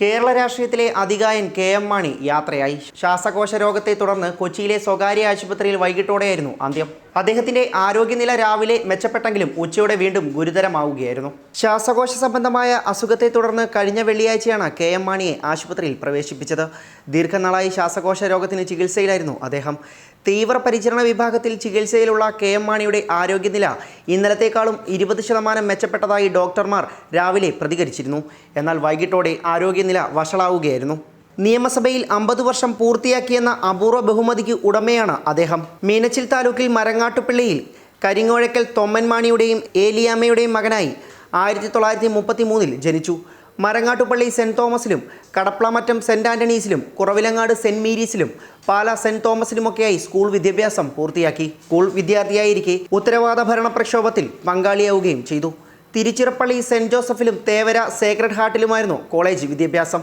കേരള രാഷ്ട്രീയത്തിലെ അതികായൻ കെ.എം. മാണി യാത്രയായി. ശ്വാസകോശ രോഗത്തെ തുടർന്ന് കൊച്ചിയിലെ സ്വകാര്യ ആശുപത്രിയിൽ വൈകിട്ടോടെയായിരുന്നു അന്ത്യം. അദ്ദേഹത്തിന്റെ ആരോഗ്യനില രാവിലെ മെച്ചപ്പെട്ടെങ്കിലും ഉച്ചയോടെ വീണ്ടും ഗുരുതരമാവുകയായിരുന്നു. ശ്വാസകോശ സംബന്ധമായ അസുഖത്തെ തുടർന്ന് കഴിഞ്ഞ വെള്ളിയാഴ്ചയാണ് കെ.എം. മാണിയെ ആശുപത്രിയിൽ പ്രവേശിപ്പിച്ചത്. ദീർഘനാളായി ശ്വാസകോശ രോഗത്തിന് ചികിത്സയിലായിരുന്നു അദ്ദേഹം. തീവ്രപരിചരണ വിഭാഗത്തിൽ ചികിത്സയിലുള്ള കെ.എം. മാണിയുടെ ആരോഗ്യനില ഇന്നലത്തേക്കാളും 20% മെച്ചപ്പെട്ടതായി ഡോക്ടർമാർ രാവിലെ പ്രതികരിച്ചിരുന്നു. എന്നാൽ വൈകിട്ടോടെ ആരോഗ്യനില വഷളാവുകയായിരുന്നു. നിയമസഭയിൽ 50 വർഷം പൂർത്തിയാക്കിയെന്ന അപൂർവ ബഹുമതിക്ക് ഉടമയാണ് അദ്ദേഹം. മീനച്ചിൽ താലൂക്കിൽ മരങ്ങാട്ടുപള്ളിയിൽ കരിങ്ങോഴക്കൽ തൊമ്മൻ മാണിയുടെയും ഏലിയാമ്മയുടെയും മകനായി 1933 ജനിച്ചു. മരങ്ങാട്ടുപള്ളി സെൻറ് തോമസിലും കടപ്ലമറ്റം സെൻറ് ആൻ്റണീസിലും കുറവിലങ്ങാട് സെൻറ് മേരീസിലും പാല സെൻറ് തോമസിലുമൊക്കെയായി സ്കൂൾ വിദ്യാഭ്യാസം പൂർത്തിയാക്കി. സ്കൂൾ വിദ്യാർത്ഥിയായിരിക്കെ ഉത്തരവാദ ഭരണ പ്രക്ഷോഭത്തിൽ പങ്കാളിയാവുകയും ചെയ്തു. തിരുച്ചിറപ്പള്ളി സെൻറ് ജോസഫിലും തേവര സേക്രഡ് ഹാർട്ടിലുമായിരുന്നു കോളേജ് വിദ്യാഭ്യാസം.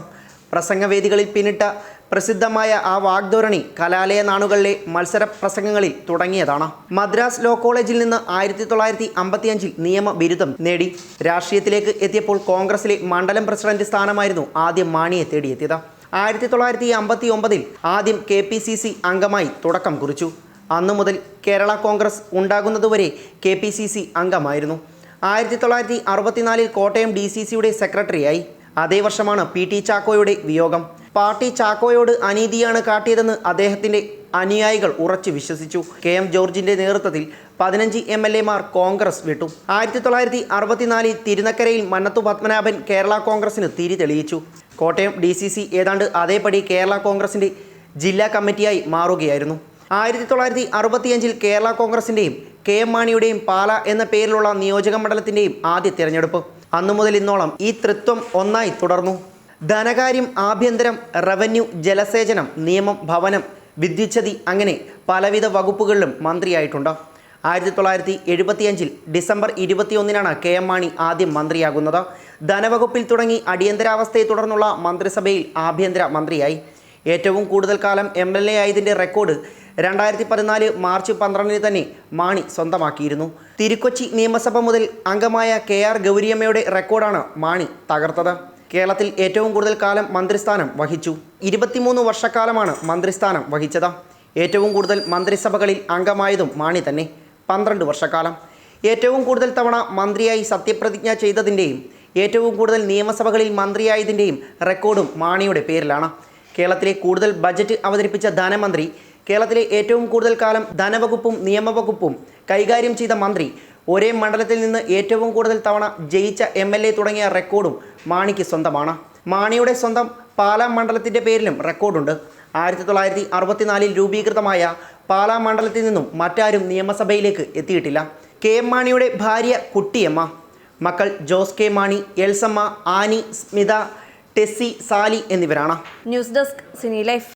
പ്രസംഗവേദികളിൽ പിന്നിട്ട പ്രസിദ്ധമായ ആ വാഗ്ധോരണി കലാലയ നാളുകളിലെ മത്സര പ്രസംഗങ്ങളിൽ തുടങ്ങിയതാണ്. മദ്രാസ് ലോ കോളേജിൽ നിന്ന് 1955 നിയമ ബിരുദം നേടി. രാഷ്ട്രീയത്തിലേക്ക് എത്തിയപ്പോൾ കോൺഗ്രസിലെ മണ്ഡലം പ്രസിഡന്റ് സ്ഥാനമായിരുന്നു ആദ്യം മാണിയെ തേടിയെത്തിയത്. 1959 ആദ്യം KPCC അംഗമായി തുടക്കം കുറിച്ചു. അന്നു മുതൽ കേരള കോൺഗ്രസ് ഉണ്ടാകുന്നതുവരെ KPCC അംഗമായിരുന്നു. 1964 കോട്ടയം DCCയുടെ സെക്രട്ടറിയായി. അതേ വർഷമാണ് PT ചാക്കോയുടെ വിയോഗം. പാർട്ടി ചാക്കോയോട് അനീതിയാണ് കാട്ടിയതെന്ന് അദ്ദേഹത്തിൻ്റെ അനുയായികൾ ഉറച്ചു വിശ്വസിച്ചു. KM ജോർജിൻ്റെ നേതൃത്വത്തിൽ 15 MLA മാർ കോൺഗ്രസ് വിട്ടു. 1964 തിരുനക്കരയിൽ മന്നത്തു പത്മനാഭൻ കേരള കോൺഗ്രസിന് തിരി തെളിയിച്ചു. കോട്ടയം DCC ഏതാണ്ട് അതേപടി കേരള കോൺഗ്രസിൻ്റെ ജില്ലാ കമ്മിറ്റിയായി മാറുകയായിരുന്നു. 1965 കേരള കോൺഗ്രസിൻ്റെയും കെ.എം. മാണിയുടെയും പാല എന്ന പേരിലുള്ള നിയോജക മണ്ഡലത്തിൻ്റെയും ആദ്യ തിരഞ്ഞെടുപ്പ്. അന്നു മുതൽ ഇന്നോളം ഈ ത്രിത്വം ഒന്നായി തുടർന്നു. ധനകാര്യം, ആഭ്യന്തരം, റവന്യൂ, ജലസേചനം, നിയമം, ഭവനം, വിദ്യുച്ഛതി അങ്ങനെ പലവിധ വകുപ്പുകളിലും മന്ത്രിയായിട്ടുണ്ട്. 1975 ഡിസംബർ 21 കെ.എം. മാണി ആദ്യം മന്ത്രിയാകുന്നത്. ധനവകുപ്പിൽ തുടങ്ങി അടിയന്തരാവസ്ഥയെ തുടർന്നുള്ള മന്ത്രിസഭയിൽ ആഭ്യന്തര മന്ത്രിയായി. ഏറ്റവും കൂടുതൽ കാലം MLA ആയതിൻ്റെ റെക്കോർഡ് 2014 മാർച്ച് 12 തന്നെ മാണി സ്വന്തമാക്കിയിരുന്നു. തിരുക്കൊച്ചി നിയമസഭ മുതൽ അംഗമായ KR ഗൗരിയമ്മയുടെ റെക്കോർഡാണ് മാണി തകർത്തത്. കേരളത്തിൽ ഏറ്റവും കൂടുതൽ കാലം മന്ത്രിസ്ഥാനം വഹിച്ചു. 23 വർഷക്കാലമാണ് മന്ത്രിസ്ഥാനം വഹിച്ചത്. ഏറ്റവും കൂടുതൽ മന്ത്രിസഭകളിൽ അംഗമായതും മാണി തന്നെ, 12 വർഷക്കാലം. ഏറ്റവും കൂടുതൽ തവണ മന്ത്രിയായി സത്യപ്രതിജ്ഞ ചെയ്തതിൻ്റെയും ഏറ്റവും കൂടുതൽ നിയമസഭകളിൽ മന്ത്രിയായതിൻ്റെയും റെക്കോർഡും മാണിയുടെ പേരിലാണ്. കേരളത്തിലെ കൂടുതൽ ബജറ്റ് അവതരിപ്പിച്ച ധനമന്ത്രി, കേരളത്തിലെ ഏറ്റവും കൂടുതൽ കാലം ധനവകുപ്പും നിയമവകുപ്പും കൈകാര്യം ചെയ്ത മന്ത്രി, ഒരേ മണ്ഡലത്തിൽ നിന്ന് ഏറ്റവും കൂടുതൽ തവണ ജയിച്ച MLA തുടങ്ങിയ റെക്കോർഡും മാണിക്ക് സ്വന്തമാണ്. മാണിയുടെ സ്വന്തം പാലാ മണ്ഡലത്തിൻ്റെ പേരിലും റെക്കോർഡുണ്ട്. 1964 രൂപീകൃതമായ പാലാ മണ്ഡലത്തിൽ നിന്നും മറ്റാരും നിയമസഭയിലേക്ക് എത്തിയിട്ടില്ല. കെ.എം. മാണിയുടെ ഭാര്യ കുട്ടിയമ്മ, മക്കൾ ജോസ് കെ. മാണി, എൽസമ്മ, ആനി, സ്മിത, ടെസ്സി, സാലി എന്നിവരാണ്. News desk cine life.